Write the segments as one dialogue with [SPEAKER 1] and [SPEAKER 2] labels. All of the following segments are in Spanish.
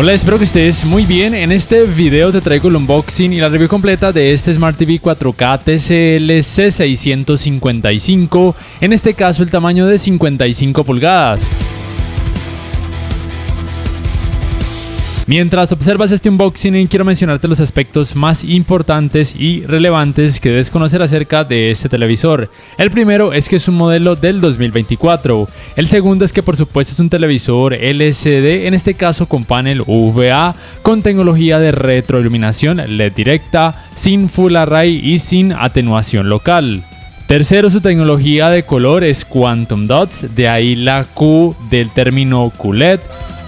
[SPEAKER 1] Hola, espero que estés muy bien. En este video te traigo el unboxing y la review completa de este Smart TV 4K TCL C655, en este caso el tamaño de 55 pulgadas. Mientras observas este unboxing, quiero mencionarte los aspectos más importantes y relevantes que debes conocer acerca de este televisor. El primero es que es un modelo del 2024. El segundo es que por supuesto es un televisor LCD, en este caso con panel VA, con tecnología de retroiluminación LED directa, sin Full Array y sin atenuación local. Tercero, su tecnología de color es Quantum Dots, de ahí la Q del término QLED.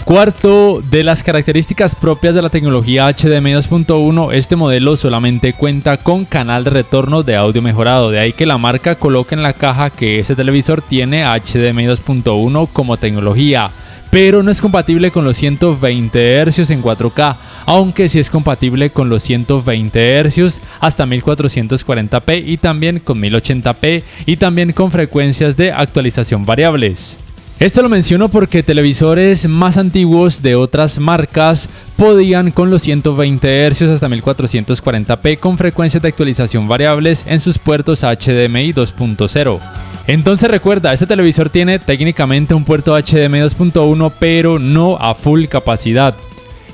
[SPEAKER 1] Cuarto, de las características propias de la tecnología HDMI 2.1, este modelo solamente cuenta con canal de retorno de audio mejorado, de ahí que la marca coloca en la caja que este televisor tiene HDMI 2.1 como tecnología, pero no es compatible con los 120 Hz en 4K, aunque sí es compatible con los 120 Hz hasta 1440p y también con 1080p y también con frecuencias de actualización variables. Esto lo menciono porque televisores más antiguos de otras marcas podían con los 120 Hz hasta 1440p con frecuencias de actualización variables en sus puertos HDMI 2.0. Entonces recuerda, este televisor tiene técnicamente un puerto HDMI 2.1 pero no a full capacidad.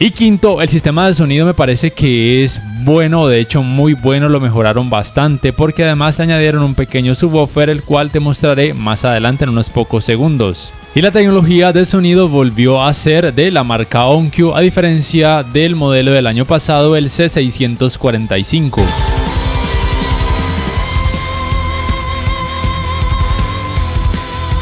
[SPEAKER 1] Y quinto, el sistema de sonido me parece que es bueno, de hecho muy bueno, lo mejoraron bastante porque además le añadieron un pequeño subwoofer, el cual te mostraré más adelante en unos pocos segundos. Y la tecnología de sonido volvió a ser de la marca Onkyo, a diferencia del modelo del año pasado, el C645.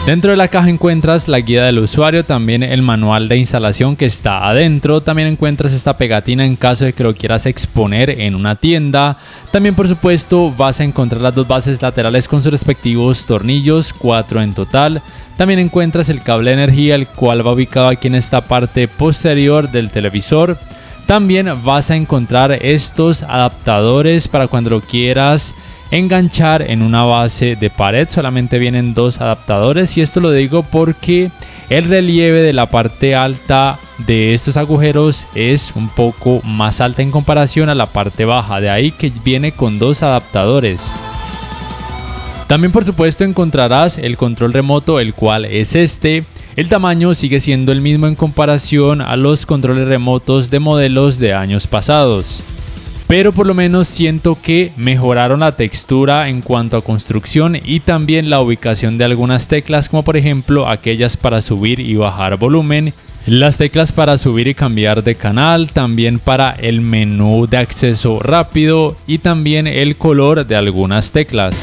[SPEAKER 1] Dentro de la caja encuentras la guía del usuario, también el manual de instalación que está adentro, también encuentras esta pegatina en caso de que lo quieras exponer en una tienda. También por supuesto vas a encontrar las dos bases laterales con sus respectivos tornillos, 4 en total. También encuentras el cable de energía, el cual va ubicado aquí en esta parte posterior del televisor. También vas a encontrar estos adaptadores para cuando lo quieras enganchar en una base de pared. Solamente vienen dos adaptadores y esto lo digo porque el relieve de la parte alta de estos agujeros es un poco más alta en comparación a la parte baja, de ahí que viene con dos adaptadores. También por supuesto encontrarás el control remoto, el cual es este. El tamaño sigue siendo el mismo en comparación a los controles remotos de modelos de años pasados, pero por lo menos siento que mejoraron la textura en cuanto a construcción y también la ubicación de algunas teclas, como por ejemplo aquellas para subir y bajar volumen, las teclas para subir y cambiar de canal, también para el menú de acceso rápido y también el color de algunas teclas.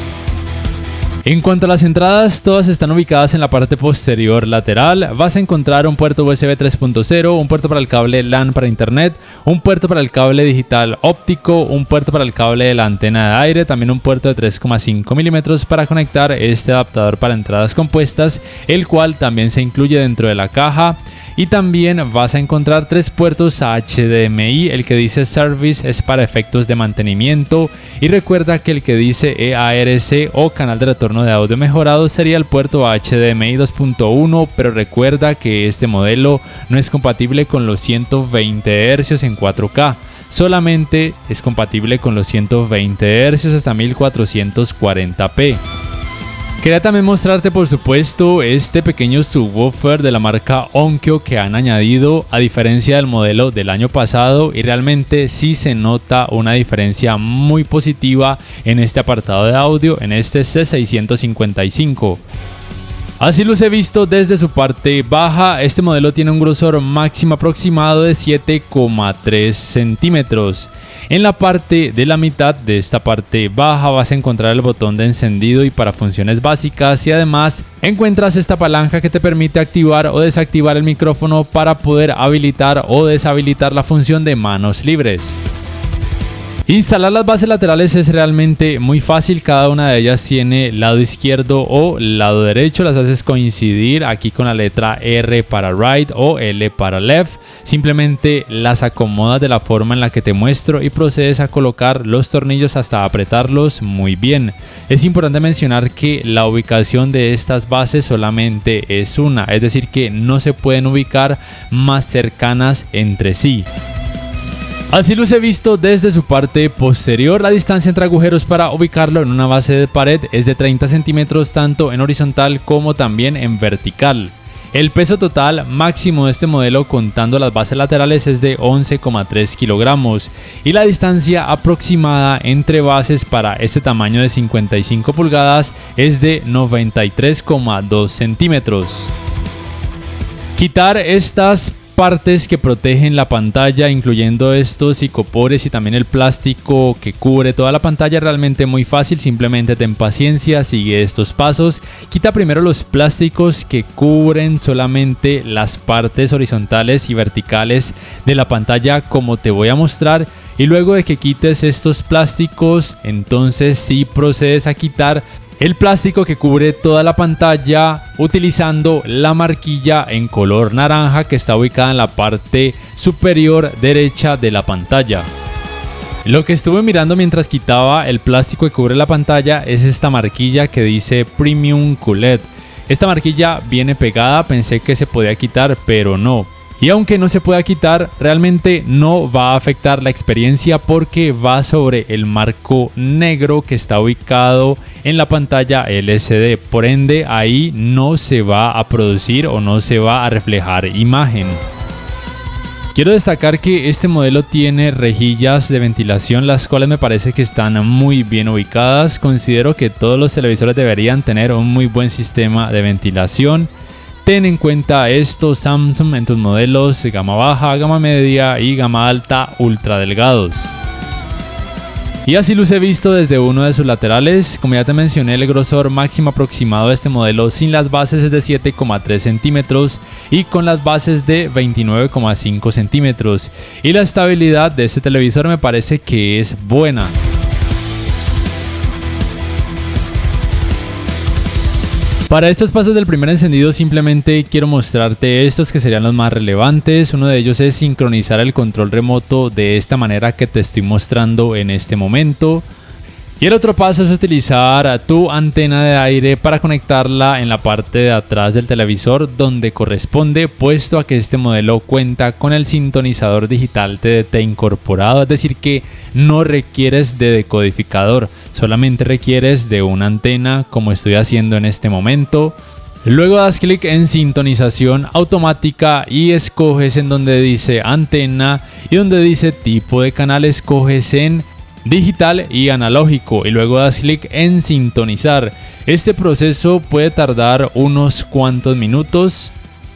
[SPEAKER 1] En cuanto a las entradas, todas están ubicadas en la parte posterior lateral. Vas a encontrar un puerto USB 3.0, un puerto para el cable LAN para internet, un puerto para el cable digital óptico, un puerto para el cable de la antena de aire, también un puerto de 3,5 milímetros para conectar este adaptador para entradas compuestas, el cual también se incluye dentro de la caja. Y también vas a encontrar 3 puertos HDMI, el que dice Service es para efectos de mantenimiento y recuerda que el que dice EARC o canal de retorno de audio mejorado sería el puerto HDMI 2.1, pero recuerda que este modelo no es compatible con los 120 Hz en 4K, solamente es compatible con los 120 Hz hasta 1440p. Quería también mostrarte por supuesto este pequeño subwoofer de la marca Onkyo que han añadido a diferencia del modelo del año pasado y realmente sí se nota una diferencia muy positiva en este apartado de audio en este C655. Así los he visto desde su parte baja. Este modelo tiene un grosor máximo aproximado de 7,3 centímetros. En la parte de la mitad de esta parte baja vas a encontrar el botón de encendido y para funciones básicas y además encuentras esta palanca que te permite activar o desactivar el micrófono para poder habilitar o deshabilitar la función de manos libres. Instalar las bases laterales es realmente muy fácil, cada una de ellas tiene lado izquierdo o lado derecho, las haces coincidir aquí con la letra R para right o L para left, simplemente las acomodas de la forma en la que te muestro y procedes a colocar los tornillos hasta apretarlos muy bien. Es importante mencionar que la ubicación de estas bases solamente es una, es decir que no se pueden ubicar más cercanas entre sí. Así los he visto desde su parte posterior. La distancia entre agujeros para ubicarlo en una base de pared es de 30 centímetros tanto en horizontal como también en vertical. El peso total máximo de este modelo contando las bases laterales es de 11,3 kilogramos y la distancia aproximada entre bases para este tamaño de 55 pulgadas es de 93,2 centímetros. Quitar estas partes que protegen la pantalla, incluyendo estos icopores y también el plástico que cubre toda la pantalla, realmente muy fácil. Simplemente ten paciencia, sigue estos pasos. Quita primero los plásticos que cubren solamente las partes horizontales y verticales de la pantalla, como te voy a mostrar, y luego de que quites estos plásticos, entonces sí procedes a quitar el plástico que cubre toda la pantalla utilizando la marquilla en color naranja que está ubicada en la parte superior derecha de la pantalla. Lo que estuve mirando mientras quitaba el plástico que cubre la pantalla es esta marquilla que dice Premium QLED. Esta marquilla viene pegada, pensé que se podía quitar, pero no. Y aunque no se pueda quitar, realmente no va a afectar la experiencia porque va sobre el marco negro que está ubicado en la pantalla LCD. Por ende, ahí no se va a producir o no se va a reflejar imagen. Quiero destacar que este modelo tiene rejillas de ventilación, las cuales me parece que están muy bien ubicadas. Considero que todos los televisores deberían tener un muy buen sistema de ventilación. Ten en cuenta esto Samsung en tus modelos de gama baja, gama media y gama alta ultra delgados. Y así los he visto desde uno de sus laterales. Como ya te mencioné, el grosor máximo aproximado de este modelo sin las bases es de 7,3 centímetros y con las bases de 29,5 centímetros. Y la estabilidad de este televisor me parece que es buena. Para estos pasos del primer encendido simplemente quiero mostrarte estos que serían los más relevantes. Uno de ellos es sincronizar el control remoto de esta manera que te estoy mostrando en este momento. Y el otro paso es utilizar tu antena de aire para conectarla en la parte de atrás del televisor donde corresponde, puesto a que este modelo cuenta con el sintonizador digital TDT incorporado, es decir que no requieres de decodificador, solamente requieres de una antena como estoy haciendo en este momento. Luego das clic en sintonización automática y escoges en donde dice antena y donde dice tipo de canal escoges en digital y analógico y luego das clic en sintonizar. Este proceso puede tardar unos cuantos minutos.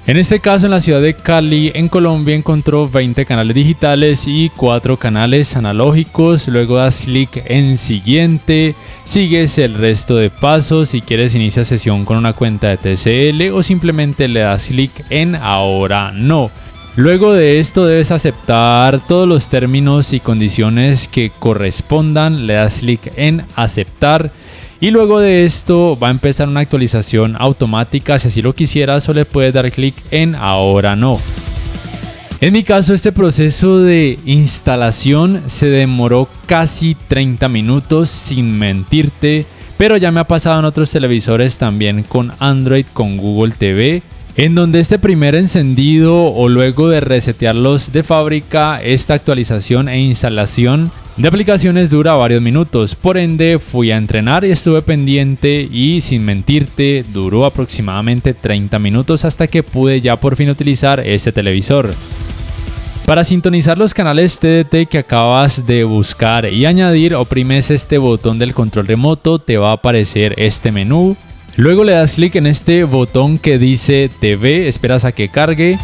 [SPEAKER 1] En este caso, en la ciudad de Cali, en Colombia, encontró 20 canales digitales y 4 canales analógicos. Luego das clic en siguiente, sigues el resto de pasos. Si quieres, inicia sesión con una cuenta de TCL o simplemente le das clic en ahora no. Luego de esto debes aceptar todos los términos y condiciones que correspondan, le das clic en aceptar y luego de esto va a empezar una actualización automática. Si así lo quisieras, solo le puedes dar clic en ahora no. En mi caso, este proceso de instalación se demoró casi 30 minutos sin mentirte, pero ya me ha pasado en otros televisores también con Android, con Google TV, en donde este primer encendido o luego de resetearlos de fábrica, esta actualización e instalación de aplicaciones dura varios minutos. Por ende, fui a entrenar y estuve pendiente y sin mentirte, duró aproximadamente 30 minutos hasta que pude ya por fin utilizar este televisor. Para sintonizar los canales TDT que acabas de buscar y añadir, oprimes este botón del control remoto, te va a aparecer este menú. Luego le das clic en este botón que dice TV, esperas a que cargue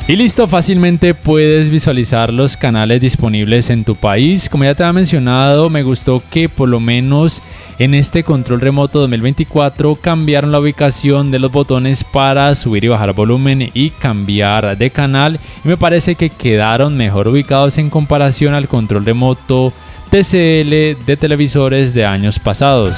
[SPEAKER 1] y listo, fácilmente puedes visualizar los canales disponibles en tu país. Como ya te había mencionado, me gustó que por lo menos en este control remoto 2024 cambiaron la ubicación de los botones para subir y bajar volumen y cambiar de canal y me parece que quedaron mejor ubicados en comparación al control remoto TCL de televisores de años pasados.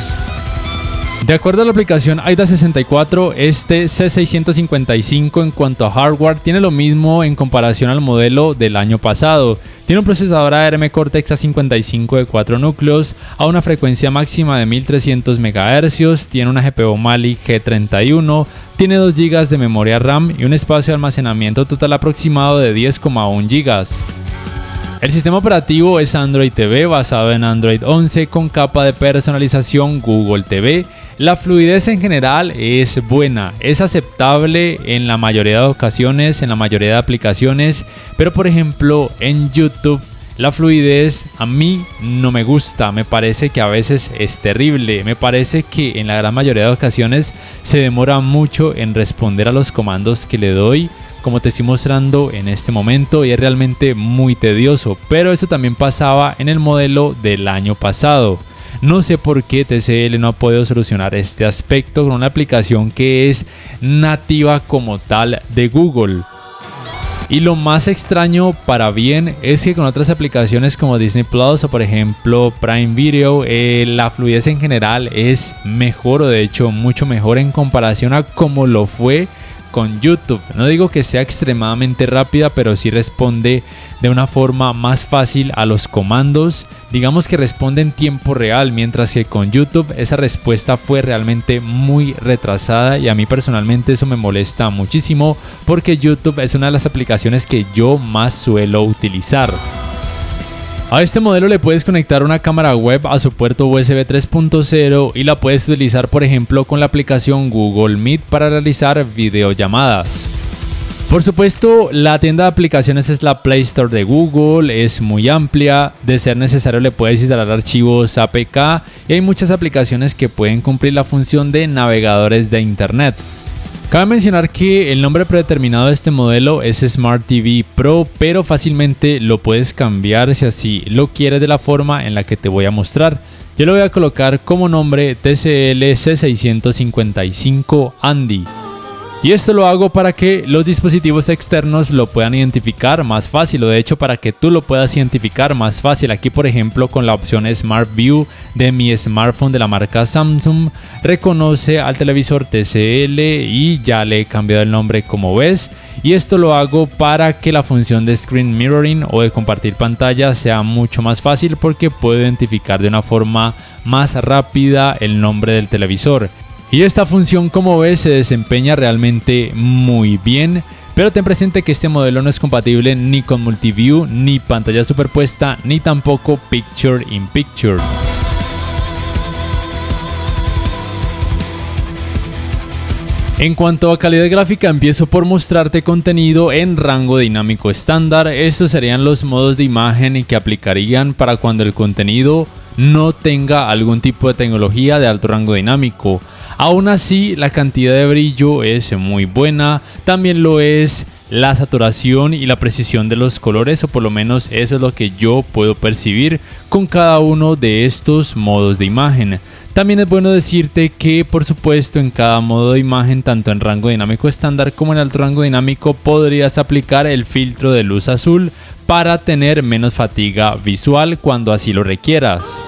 [SPEAKER 1] De acuerdo a la aplicación AIDA64, este C655 en cuanto a hardware tiene lo mismo en comparación al modelo del año pasado. Tiene un procesador ARM Cortex A55 de 4 núcleos a una frecuencia máxima de 1300 MHz, tiene una GPU Mali G31, tiene 2 GB de memoria RAM y un espacio de almacenamiento total aproximado de 10,1 GB. El sistema operativo es Android TV basado en Android 11 con capa de personalización Google TV. La fluidez en general es buena, es aceptable en la mayoría de ocasiones, en la mayoría de aplicaciones, pero por ejemplo en YouTube la fluidez a mí no me gusta, me parece que a veces es terrible, me parece que en la gran mayoría de ocasiones se demora mucho en responder a los comandos que le doy, como te estoy mostrando en este momento, y es realmente muy tedioso, pero eso también pasaba en el modelo del año pasado. No sé por qué TCL no ha podido solucionar este aspecto con una aplicación que es nativa como tal de Google. Y lo más extraño para bien es que con otras aplicaciones como Disney Plus o por ejemplo Prime Video, la fluidez en general es mejor, o de hecho mucho mejor en comparación a como lo fue con YouTube. No digo que sea extremadamente rápida, pero sí responde de una forma más fácil a los comandos. Digamos que responde en tiempo real, mientras que con YouTube esa respuesta fue realmente muy retrasada y a mí personalmente eso me molesta muchísimo porque YouTube es una de las aplicaciones que yo más suelo utilizar. A este modelo le puedes conectar una cámara web a su puerto USB 3.0 y la puedes utilizar por ejemplo con la aplicación Google Meet para realizar videollamadas. Por supuesto, la tienda de aplicaciones es la Play Store de Google, es muy amplia, de ser necesario le puedes instalar archivos APK y hay muchas aplicaciones que pueden cumplir la función de navegadores de internet. Cabe mencionar que el nombre predeterminado de este modelo es Smart TV Pro, pero fácilmente lo puedes cambiar si así lo quieres de la forma en la que te voy a mostrar. Yo le voy a colocar como nombre TCL C655 Andy. Y esto lo hago para que los dispositivos externos lo puedan identificar más fácil, o de hecho para que tú lo puedas identificar más fácil. Aquí por ejemplo con la opción Smart View de mi smartphone de la marca Samsung, reconoce al televisor TCL y ya le he cambiado el nombre como ves. Y esto lo hago para que la función de Screen Mirroring o de compartir pantalla sea mucho más fácil porque puedo identificar de una forma más rápida el nombre del televisor. Y esta función, como ves, se desempeña realmente muy bien, pero ten presente que este modelo no es compatible ni con Multiview, ni pantalla superpuesta, ni tampoco Picture in Picture. En cuanto a calidad gráfica, empiezo por mostrarte contenido en rango dinámico estándar. Estos serían los modos de imagen que aplicarían para cuando el contenido no tenga algún tipo de tecnología de alto rango dinámico. Aún así, la cantidad de brillo es muy buena, también lo es la saturación y la precisión de los colores, o por lo menos eso es lo que yo puedo percibir con cada uno de estos modos de imagen. También es bueno decirte que por supuesto en cada modo de imagen, tanto en rango dinámico estándar como en alto rango dinámico, podrías aplicar el filtro de luz azul para tener menos fatiga visual cuando así lo requieras.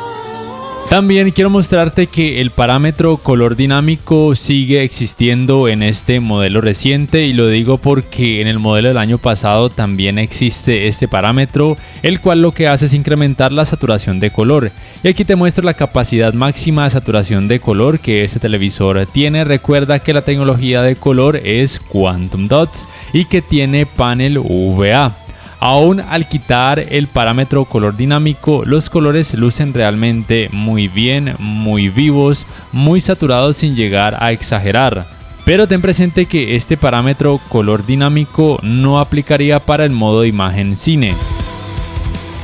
[SPEAKER 1] También quiero mostrarte que el parámetro color dinámico sigue existiendo en este modelo reciente, y lo digo porque en el modelo del año pasado también existe este parámetro, el cual lo que hace es incrementar la saturación de color. Y aquí te muestro la capacidad máxima de saturación de color que este televisor tiene. Recuerda que la tecnología de color es Quantum Dots y que tiene panel VA. Aún al quitar el parámetro color dinámico, los colores lucen realmente muy bien, muy vivos, muy saturados sin llegar a exagerar. Pero ten presente que este parámetro color dinámico no aplicaría para el modo de imagen cine.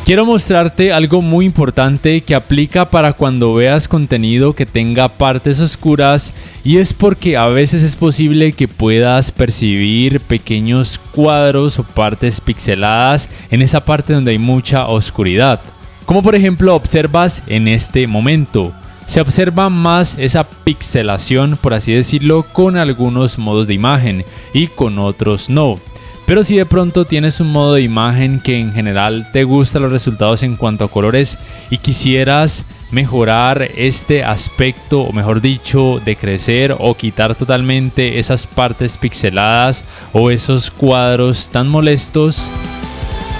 [SPEAKER 1] Quiero mostrarte algo muy importante que aplica para cuando veas contenido que tenga partes oscuras, y es porque a veces es posible que puedas percibir pequeños cuadros o partes pixeladas en esa parte donde hay mucha oscuridad. Como por ejemplo observas en este momento. Se observa más esa pixelación, por así decirlo, con algunos modos de imagen y con otros no. Pero si de pronto tienes un modo de imagen que en general te gustan los resultados en cuanto a colores y quisieras mejorar este aspecto, o mejor dicho, decrecer o quitar totalmente esas partes pixeladas o esos cuadros tan molestos,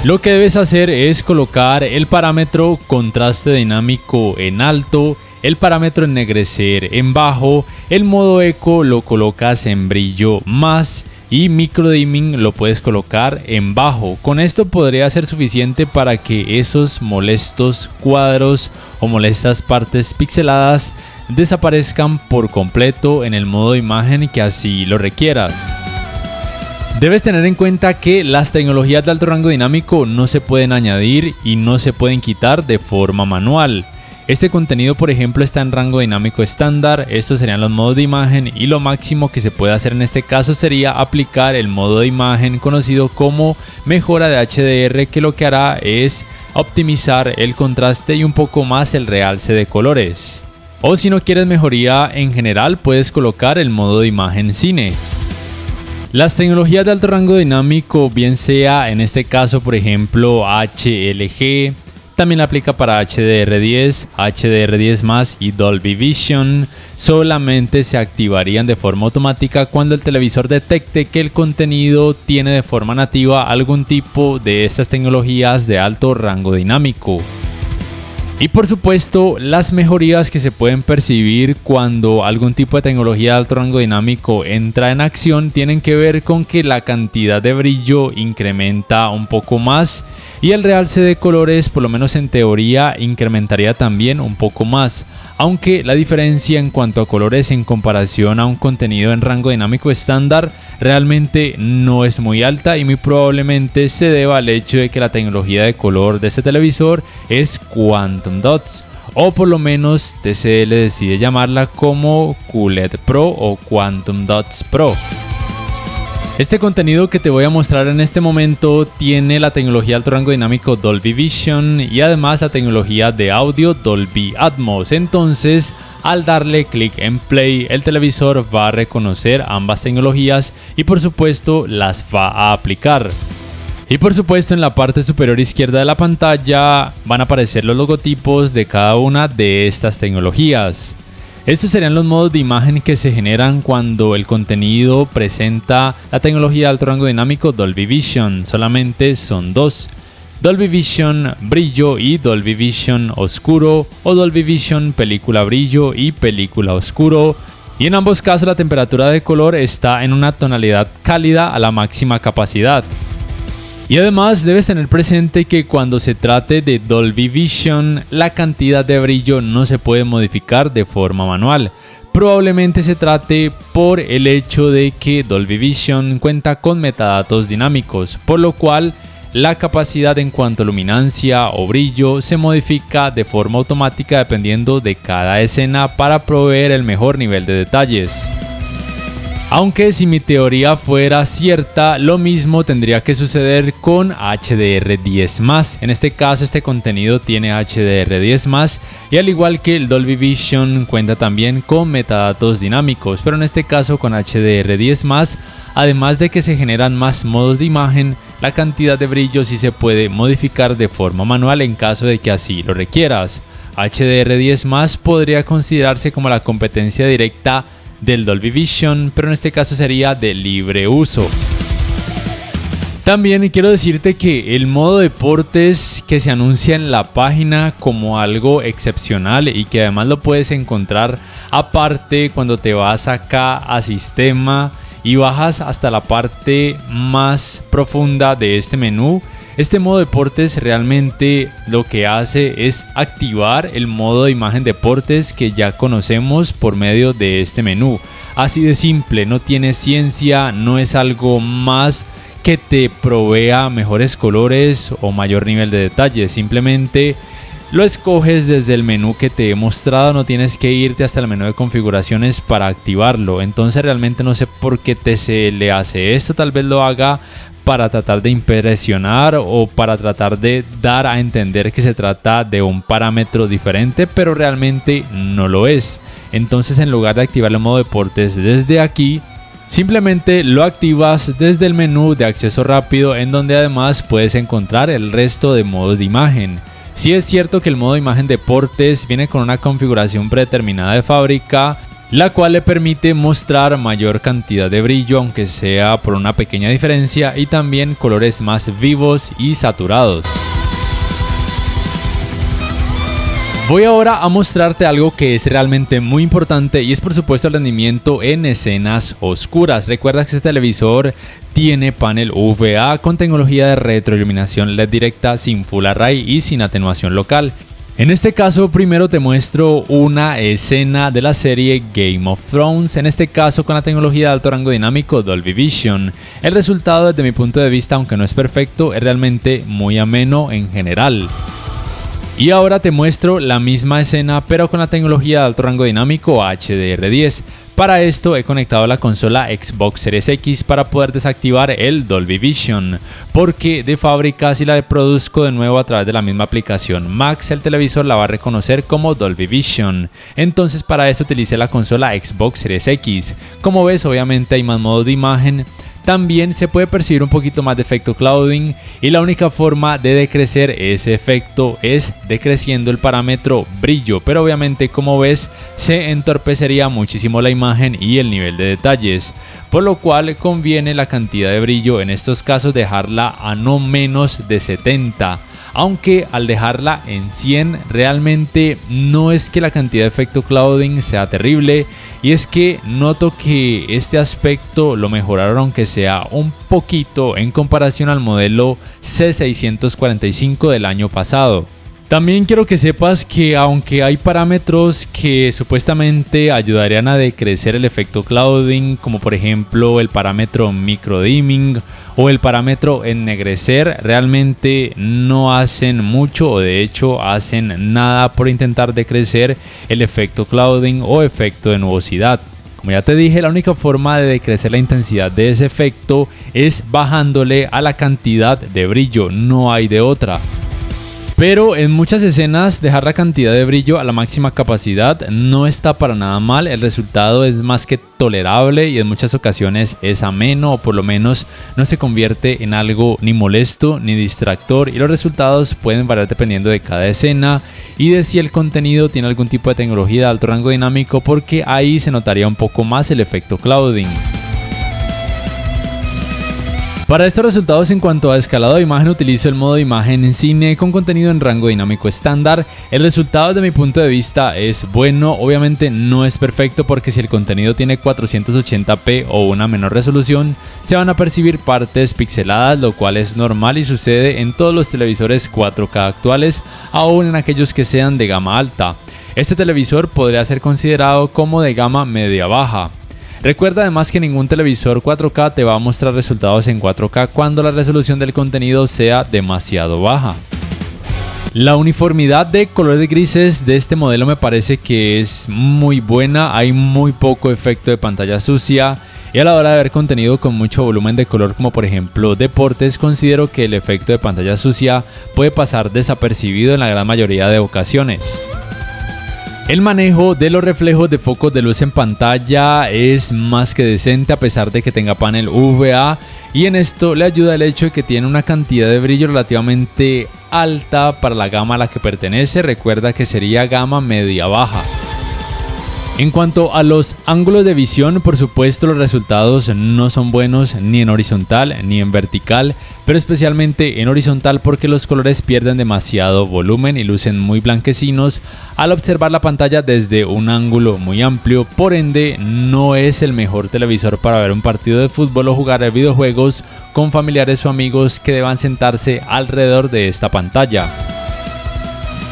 [SPEAKER 1] lo que debes hacer es colocar el parámetro contraste dinámico en alto, el parámetro ennegrecer en bajo, el modo eco lo colocas en brillo más y micro dimming lo puedes colocar en bajo. Con esto podría ser suficiente para que esos molestos cuadros o molestas partes pixeladas desaparezcan por completo en el modo de imagen que así lo requieras. Debes tener en cuenta que las tecnologías de alto rango dinámico no se pueden añadir y no se pueden quitar de forma manual. Este contenido, por ejemplo, está en rango dinámico estándar. Estos serían los modos de imagen y lo máximo que se puede hacer en este caso sería aplicar el modo de imagen conocido como mejora de HDR, que lo que hará es optimizar el contraste y un poco más el realce de colores. O si no quieres mejoría en general, puedes colocar el modo de imagen cine. Las tecnologías de alto rango dinámico, bien sea en este caso por ejemplo HLG, también aplica para HDR10, HDR10+, y Dolby Vision, solamente se activarían de forma automática cuando el televisor detecte que el contenido tiene de forma nativa algún tipo de estas tecnologías de alto rango dinámico. Y por supuesto, las mejorías que se pueden percibir cuando algún tipo de tecnología de alto rango dinámico entra en acción tienen que ver con que la cantidad de brillo incrementa un poco más y el realce de colores, por lo menos en teoría, incrementaría también un poco más. Aunque la diferencia en cuanto a colores en comparación a un contenido en rango dinámico estándar realmente no es muy alta y muy probablemente se deba al hecho de que la tecnología de color de este televisor es Quantum Dots, o por lo menos TCL decide llamarla como QLED Pro o Quantum Dots Pro. Este contenido que te voy a mostrar en este momento tiene la tecnología de alto rango dinámico Dolby Vision y además la tecnología de audio Dolby Atmos. Entonces, al darle clic en play, el televisor va a reconocer ambas tecnologías y por supuesto las va a aplicar. Y por supuesto en la parte superior izquierda de la pantalla van a aparecer los logotipos de cada una de estas tecnologías. Estos serían los modos de imagen que se generan cuando el contenido presenta la tecnología de alto rango dinámico Dolby Vision. Solamente son dos: Dolby Vision brillo y Dolby Vision oscuro, o Dolby Vision película brillo y película oscuro. Y en ambos casos la temperatura de color está en una tonalidad cálida a la máxima capacidad. Y además debes tener presente que cuando se trate de Dolby Vision, la cantidad de brillo no se puede modificar de forma manual. Probablemente se trate por el hecho de que Dolby Vision cuenta con metadatos dinámicos, por lo cual la capacidad en cuanto a luminancia o brillo se modifica de forma automática dependiendo de cada escena para proveer el mejor nivel de detalles. Aunque si mi teoría fuera cierta, lo mismo tendría que suceder con HDR10+. En este caso, este contenido tiene HDR10+, y al igual que el Dolby Vision cuenta también con metadatos dinámicos, pero en este caso con HDR10+, además de que se generan más modos de imagen, la cantidad de brillo sí se puede modificar de forma manual en caso de que así lo requieras. HDR10+ podría considerarse como la competencia directa del Dolby Vision, pero en este caso sería de libre uso. También quiero decirte que el modo deportes que se anuncia en la página como algo excepcional y que además lo puedes encontrar aparte cuando te vas acá a sistema y bajas hasta la parte más profunda de este menú. Este modo deportes realmente lo que hace es activar el modo de imagen deportes que ya conocemos por medio de este menú. Así de simple, no tiene ciencia, no es algo más que te provea mejores colores o mayor nivel de detalle. Simplemente lo escoges desde el menú que te he mostrado, no tienes que irte hasta el menú de configuraciones para activarlo. Entonces realmente no sé por qué TCL hace esto, tal vez lo haga para tratar de impresionar o para tratar de dar a entender que se trata de un parámetro diferente, pero realmente no lo es. Entonces, en lugar de activar el modo deportes desde aquí, Simplemente lo activas desde el menú de acceso rápido, en donde además puedes encontrar el resto de modos de imagen. Sí es cierto que el modo de imagen deportes viene con una configuración predeterminada de fábrica, la cual le permite mostrar mayor cantidad de brillo, aunque sea por una pequeña diferencia, y también colores más vivos y saturados. Voy ahora a mostrarte algo que es realmente muy importante, y es por supuesto el rendimiento en escenas oscuras. Recuerda que este televisor tiene panel UVA con tecnología de retroiluminación LED directa, sin Full Array y sin atenuación local. En este caso, primero te muestro una escena de la serie Game of Thrones, en este caso con la tecnología de alto rango dinámico Dolby Vision. El resultado, desde mi punto de vista, aunque no es perfecto, es realmente muy ameno en general. Y ahora te muestro la misma escena, pero con la tecnología de alto rango dinámico HDR10. Para esto he conectado la consola Xbox Series X para poder desactivar el Dolby Vision, porque de fábrica, si la reproduzco de nuevo a través de la misma aplicación Max, el televisor la va a reconocer como Dolby Vision. Entonces para eso utilicé la consola Xbox Series X. Como ves, obviamente hay más modos de imagen. También se puede percibir un poquito más de efecto clouding, y la única forma de decrecer ese efecto es decreciendo el parámetro brillo, pero obviamente, como ves, se entorpecería muchísimo la imagen y el nivel de detalles, por lo cual conviene la cantidad de brillo en estos casos dejarla a no menos de 70. Aunque al dejarla en 100 realmente no es que la cantidad de efecto clouding sea terrible, y es que noto que este aspecto lo mejoraron aunque sea un poquito en comparación al modelo C645 del año pasado. También quiero que sepas que aunque hay parámetros que supuestamente ayudarían a decrecer el efecto clouding, como por ejemplo el parámetro micro dimming o el parámetro ennegrecer, realmente no hacen mucho, o de hecho hacen nada por intentar decrecer el efecto clouding o efecto de nubosidad. Como ya te dije, la única forma de decrecer la intensidad de ese efecto es bajándole a la cantidad de brillo, no hay de otra. Pero en muchas escenas dejar la cantidad de brillo a la máxima capacidad no está para nada mal, el resultado es más que tolerable y en muchas ocasiones es ameno, o por lo menos no se convierte en algo ni molesto ni distractor, y los resultados pueden variar dependiendo de cada escena y de si el contenido tiene algún tipo de tecnología de alto rango dinámico, porque ahí se notaría un poco más el efecto clouding. Para estos resultados en cuanto a escalado de imagen, utilizo el modo de imagen en cine con contenido en rango dinámico estándar. El resultado desde mi punto de vista es bueno, obviamente no es perfecto, porque si el contenido tiene 480p o una menor resolución, se van a percibir partes pixeladas, lo cual es normal y sucede en todos los televisores 4K actuales, aún en aquellos que sean de gama alta. Este televisor podría ser considerado como de gama media-baja. Recuerda además que ningún televisor 4K te va a mostrar resultados en 4K cuando la resolución del contenido sea demasiado baja. La uniformidad de colores grises de este modelo me parece que es muy buena, hay muy poco efecto de pantalla sucia, y a la hora de ver contenido con mucho volumen de color, como por ejemplo deportes, considero que el efecto de pantalla sucia puede pasar desapercibido en la gran mayoría de ocasiones. El manejo de los reflejos de focos de luz en pantalla es más que decente, a pesar de que tenga panel UVA, y en esto le ayuda el hecho de que tiene una cantidad de brillo relativamente alta para la gama a la que pertenece. Recuerda que sería gama media-baja. En cuanto a los ángulos de visión, por supuesto los resultados no son buenos ni en horizontal ni en vertical, pero especialmente en horizontal, porque los colores pierden demasiado volumen y lucen muy blanquecinos al observar la pantalla desde un ángulo muy amplio. Por ende, no es el mejor televisor para ver un partido de fútbol o jugar videojuegos con familiares o amigos que deban sentarse alrededor de esta pantalla.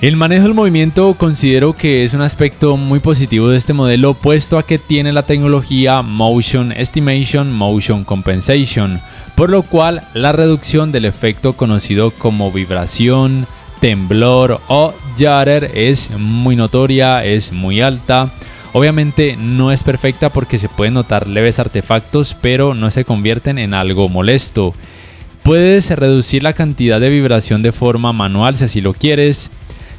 [SPEAKER 1] El manejo del movimiento considero que es un aspecto muy positivo de este modelo, puesto a que tiene la tecnología Motion Estimation, Motion Compensation, por lo cual la reducción del efecto conocido como vibración, temblor o judder es muy notoria, es muy alta. Obviamente no es perfecta porque se pueden notar leves artefactos, pero no se convierten en algo molesto. Puedes reducir la cantidad de vibración de forma manual si así lo quieres.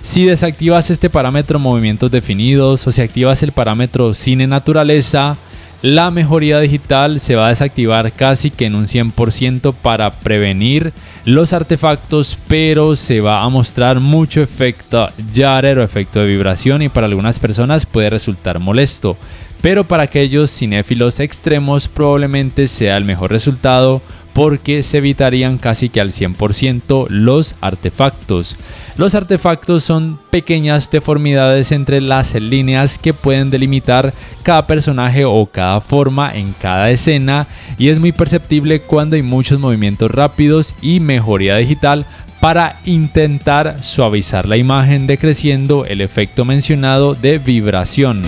[SPEAKER 1] Si desactivas este parámetro movimientos definidos, o si activas el parámetro cine naturaleza, La mejoría digital se va a desactivar casi que en un 100% para prevenir los artefactos, pero se va a mostrar mucho efecto Jagger o efecto de vibración y para algunas personas puede resultar molesto. Pero para aquellos cinéfilos extremos probablemente sea el mejor resultado porque se evitarían casi que al 100% los artefactos. Los artefactos son pequeñas deformidades entre las líneas que pueden delimitar cada personaje o cada forma en cada escena y es muy perceptible cuando hay muchos movimientos rápidos y mejoría digital para intentar suavizar la imagen decreciendo el efecto mencionado de vibración.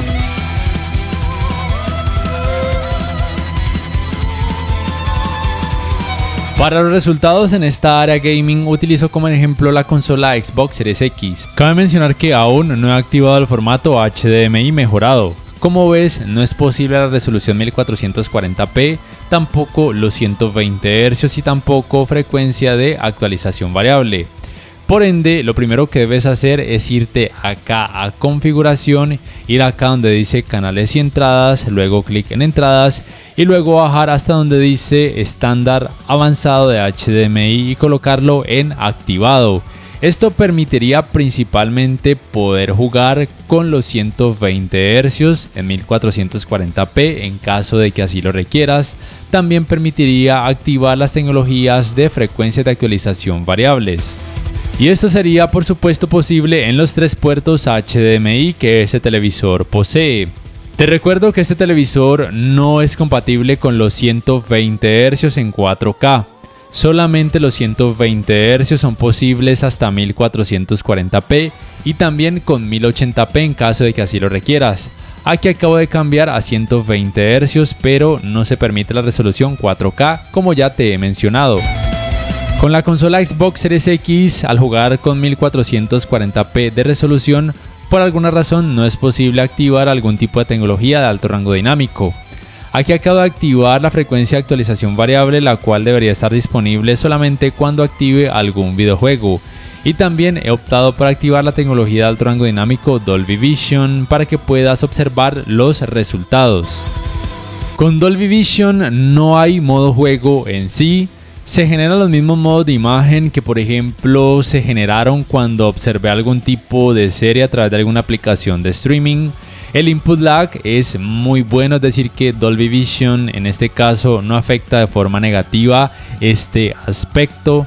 [SPEAKER 1] Para los resultados en esta área gaming utilizo como ejemplo la consola Xbox Series X. Cabe mencionar que aún no he activado el formato HDMI mejorado. Como ves, no es posible la resolución 1440p, tampoco los 120 Hz y tampoco frecuencia de actualización variable. Por ende, lo primero que debes hacer es irte acá a configuración, ir acá donde dice canales y entradas, luego clic en entradas y luego bajar hasta donde dice estándar avanzado de HDMI y colocarlo en activado. Esto permitiría principalmente poder jugar con los 120 Hz en 1440p en caso de que así lo requieras. También permitiría activar las tecnologías de frecuencia de actualización variables. Y esto sería por supuesto posible en los 3 puertos HDMI que este televisor posee. Te recuerdo que este televisor no es compatible con los 120 Hz en 4K. Solamente los 120 Hz son posibles hasta 1440p y también con 1080p en caso de que así lo requieras. Aquí acabo de cambiar a 120 Hz, pero no se permite la resolución 4K como ya te he mencionado. Con la consola Xbox Series X, al jugar con 1440p de resolución, por alguna razón no es posible activar algún tipo de tecnología de alto rango dinámico. Aquí acabo de activar la frecuencia de actualización variable, la cual debería estar disponible solamente cuando active algún videojuego. Y también he optado por activar la tecnología de alto rango dinámico Dolby Vision para que puedas observar los resultados. Con Dolby Vision no hay modo juego en sí. Se generan los mismos modos de imagen que por ejemplo se generaron cuando observé algún tipo de serie a través de alguna aplicación de streaming. El input lag es muy bueno, es decir que Dolby Vision en este caso no afecta de forma negativa este aspecto.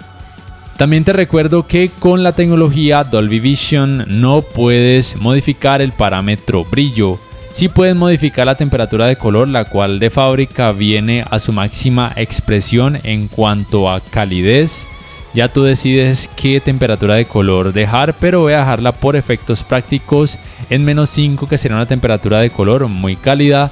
[SPEAKER 1] También te recuerdo que con la tecnología Dolby Vision no puedes modificar el parámetro brillo. Sí puedes modificar la temperatura de color, la cual de fábrica viene a su máxima expresión en cuanto a calidez. Ya tú decides qué temperatura de color dejar, pero voy a dejarla por efectos prácticos en -5, que será una temperatura de color muy cálida.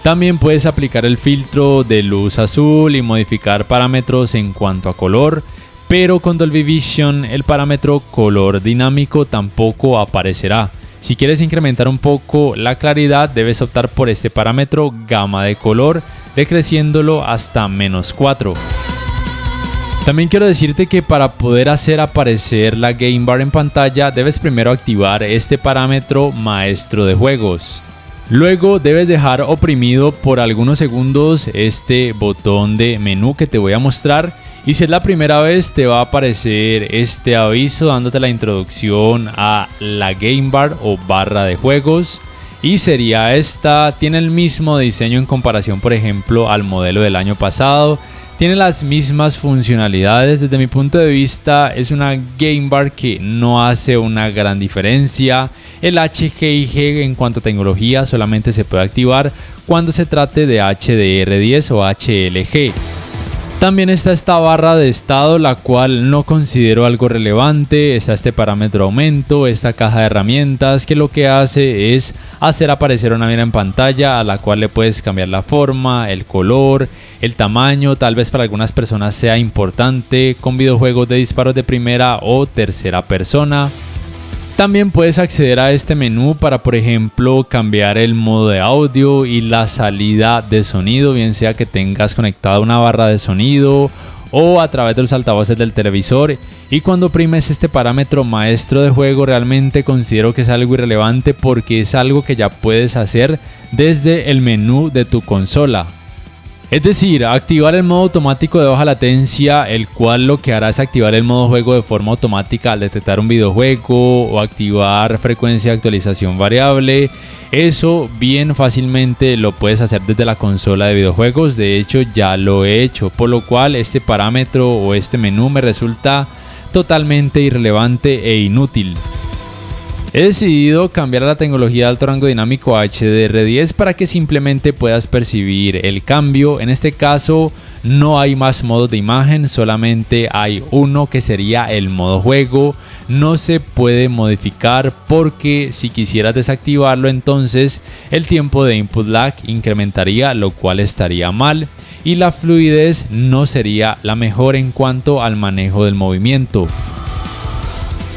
[SPEAKER 1] También puedes aplicar el filtro de luz azul y modificar parámetros en cuanto a color, pero con Dolby Vision el parámetro color dinámico tampoco aparecerá. Si quieres incrementar un poco la claridad, debes optar por este parámetro gama de color, decreciéndolo hasta -4. También quiero decirte que para poder hacer aparecer la Game Bar en pantalla, debes primero activar este parámetro maestro de juegos. Luego debes dejar oprimido por algunos segundos este botón de menú que te voy a mostrar. Y si es la primera vez te va a aparecer este aviso dándote la introducción a la Game Bar o barra de juegos. Y sería esta, tiene el mismo diseño en comparación por ejemplo al modelo del año pasado. Tiene las mismas funcionalidades, desde mi punto de vista es una Game Bar que no hace una gran diferencia. El HGIG en cuanto a tecnología solamente se puede activar cuando se trate de HDR10 o HLG. También está esta barra de estado, la cual no considero algo relevante. Está este parámetro aumento, esta caja de herramientas que lo que hace es hacer aparecer una mira en pantalla a la cual le puedes cambiar la forma, el color, el tamaño. Tal vez para algunas personas sea importante con videojuegos de disparos de primera o tercera persona. También puedes acceder a este menú para, por ejemplo, cambiar el modo de audio y la salida de sonido, bien sea que tengas conectada una barra de sonido o a través de los altavoces del televisor. Y cuando oprimes este parámetro maestro de juego, realmente considero que es algo irrelevante porque es algo que ya puedes hacer desde el menú de tu consola. Es decir, activar el modo automático de baja latencia, el cual lo que hará es activar el modo juego de forma automática al detectar un videojuego, o activar frecuencia de actualización variable. Eso bien fácilmente lo puedes hacer desde la consola de videojuegos. De hecho, ya lo he hecho, por lo cual este parámetro o este menú me resulta totalmente irrelevante e inútil. He decidido cambiar a la tecnología de alto rango dinámico a HDR10 para que simplemente puedas percibir el cambio. En este caso no hay más modos de imagen, solamente hay uno que sería el modo juego. No se puede modificar porque si quisieras desactivarlo, entonces el tiempo de input lag incrementaría, lo cual estaría mal, y la fluidez no sería la mejor en cuanto al manejo del movimiento.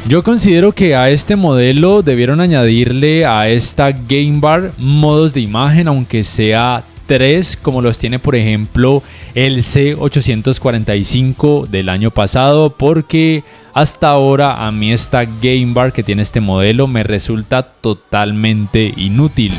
[SPEAKER 1] Yo considero que a este modelo debieron añadirle a esta Game Bar modos de imagen, aunque sea 3, como los tiene por ejemplo el C845 del año pasado, porque hasta ahora a mí esta Game Bar que tiene este modelo me resulta totalmente inútil.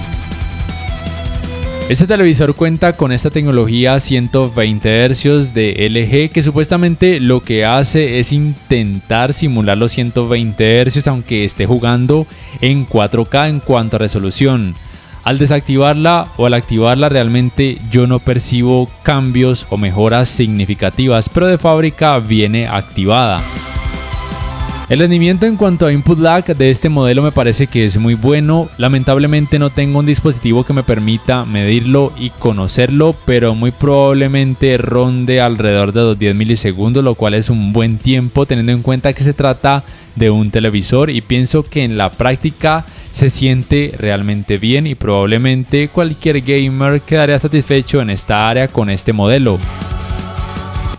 [SPEAKER 1] Este televisor cuenta con esta tecnología 120 Hz de LG, que supuestamente lo que hace es intentar simular los 120 Hz aunque esté jugando en 4K en cuanto a resolución. Al desactivarla o al activarla, realmente yo no percibo cambios o mejoras significativas, pero de fábrica viene activada. El rendimiento en cuanto a input lag de este modelo me parece que es muy bueno. Lamentablemente no tengo un dispositivo que me permita medirlo y conocerlo, pero muy probablemente ronde alrededor de los 10 milisegundos, lo cual es un buen tiempo teniendo en cuenta que se trata de un televisor, y pienso que en la práctica se siente realmente bien y probablemente cualquier gamer quedaría satisfecho en esta área con este modelo.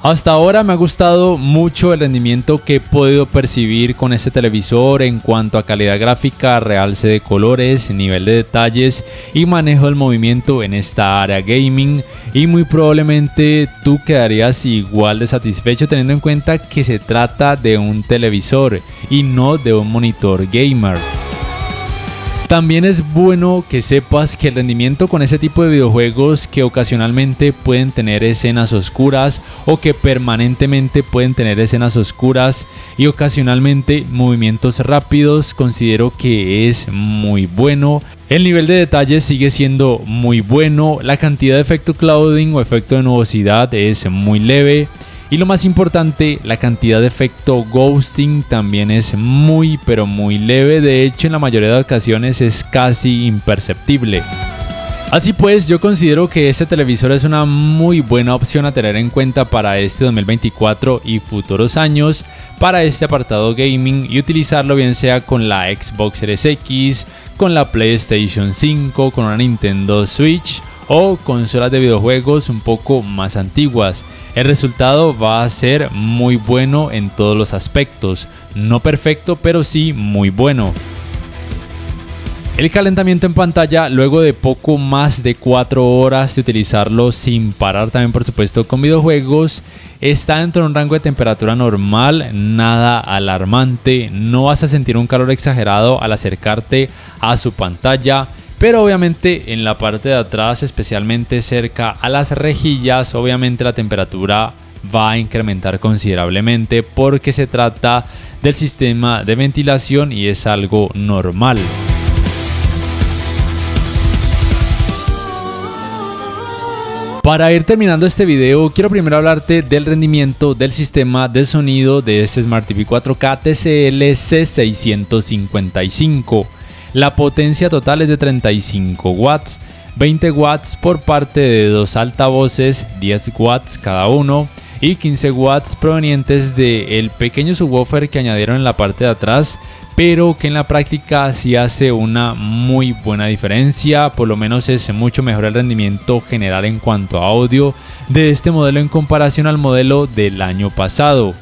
[SPEAKER 1] Hasta ahora me ha gustado mucho el rendimiento que he podido percibir con este televisor en cuanto a calidad gráfica, realce de colores, nivel de detalles y manejo del movimiento en esta área gaming, y muy probablemente tú quedarías igual de satisfecho teniendo en cuenta que se trata de un televisor y no de un monitor gamer. También es bueno que sepas que el rendimiento con ese tipo de videojuegos que ocasionalmente pueden tener escenas oscuras o que permanentemente pueden tener escenas oscuras y ocasionalmente movimientos rápidos, considero que es muy bueno. El nivel de detalle sigue siendo muy bueno, la cantidad de efecto clouding o efecto de nubosidad es muy leve. Y lo más importante, la cantidad de efecto ghosting también es muy pero muy leve, de hecho en la mayoría de ocasiones es casi imperceptible. Así pues, yo considero que este televisor es una muy buena opción a tener en cuenta para este 2024 y futuros años, para este apartado gaming, y utilizarlo bien sea con la Xbox Series X, con la PlayStation 5, con una Nintendo Switch o consolas de videojuegos un poco más antiguas. El resultado va a ser muy bueno en todos los aspectos, no perfecto, pero sí muy bueno. El calentamiento en pantalla, luego de poco más de 4 horas de utilizarlo sin parar, también por supuesto con videojuegos, está dentro de un rango de temperatura normal, nada alarmante, no vas a sentir un calor exagerado al acercarte a su pantalla. Pero obviamente en la parte de atrás, especialmente cerca a las rejillas, obviamente la temperatura va a incrementar considerablemente porque se trata del sistema de ventilación y es algo normal. Para ir terminando este video, quiero primero hablarte del rendimiento del sistema de sonido de este Smart TV 4K TCL C655. La potencia total es de 35 watts, 20 watts por parte de dos altavoces, 10 watts cada uno, y 15 watts provenientes del pequeño subwoofer que añadieron en la parte de atrás, pero que en la práctica sí hace una muy buena diferencia. Por lo menos es mucho mejor el rendimiento general en cuanto a audio de este modelo en comparación al modelo del año pasado.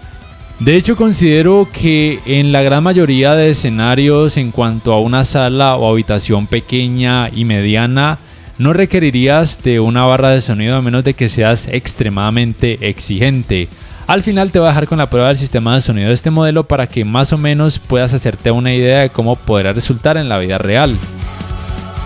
[SPEAKER 1] De hecho, considero que en la gran mayoría de escenarios, en cuanto a una sala o habitación pequeña y mediana, no requerirías de una barra de sonido a menos de que seas extremadamente exigente. Al final te voy a dejar con la prueba del sistema de sonido de este modelo para que más o menos puedas hacerte una idea de cómo podrá resultar en la vida real.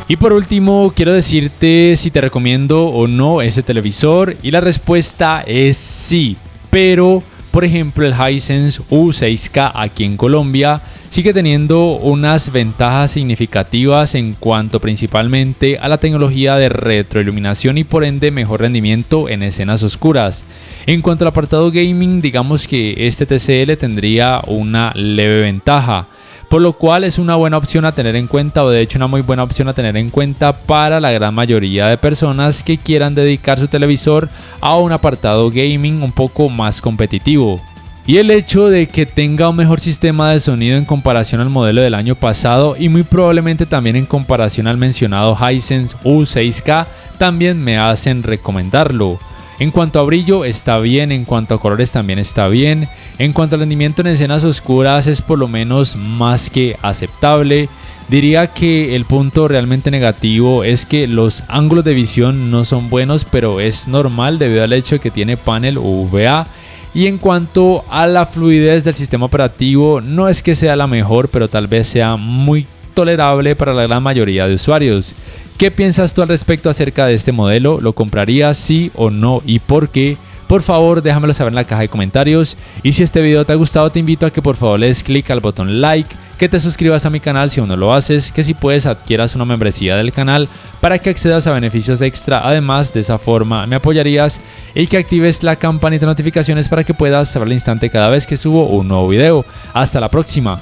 [SPEAKER 1] Y por último, quiero decirte si te recomiendo o no ese televisor, y la respuesta es sí, pero por ejemplo el Hisense U6K aquí en Colombia sigue teniendo unas ventajas significativas en cuanto principalmente a la tecnología de retroiluminación y por ende mejor rendimiento en escenas oscuras. En cuanto al apartado gaming, digamos que este TCL tendría una leve ventaja, por lo cual es una buena opción a tener en cuenta, o de hecho una muy buena opción a tener en cuenta para la gran mayoría de personas que quieran dedicar su televisor a un apartado gaming un poco más competitivo. Y el hecho de que tenga un mejor sistema de sonido en comparación al modelo del año pasado y muy probablemente también en comparación al mencionado Hisense U6K también me hacen recomendarlo. En cuanto a brillo está bien, en cuanto a colores también está bien, en cuanto al rendimiento en escenas oscuras es por lo menos más que aceptable. Diría que el punto realmente negativo es que los ángulos de visión no son buenos, pero es normal debido al hecho de que tiene panel UVA. Y en cuanto a la fluidez del sistema operativo, no es que sea la mejor, pero tal vez sea muy tolerable para la gran mayoría de usuarios. ¿Qué piensas tú al respecto acerca de este modelo? ¿Lo comprarías sí o no y por qué? Por favor déjamelo saber en la caja de comentarios, y si este video te ha gustado te invito a que por favor le des clic al botón like, que te suscribas a mi canal si aún no lo haces, que si puedes adquieras una membresía del canal para que accedas a beneficios extra, además de esa forma me apoyarías, y que actives la campanita de notificaciones para que puedas saber al instante cada vez que subo un nuevo video. Hasta la próxima.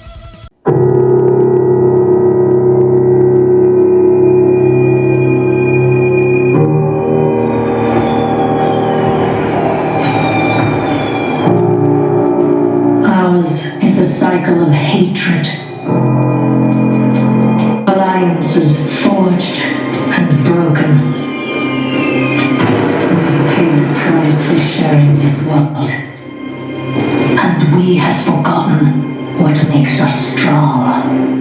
[SPEAKER 2] Is a cycle of hatred, alliances forged and broken. We pay the price for sharing this world, and we have forgotten what makes us strong.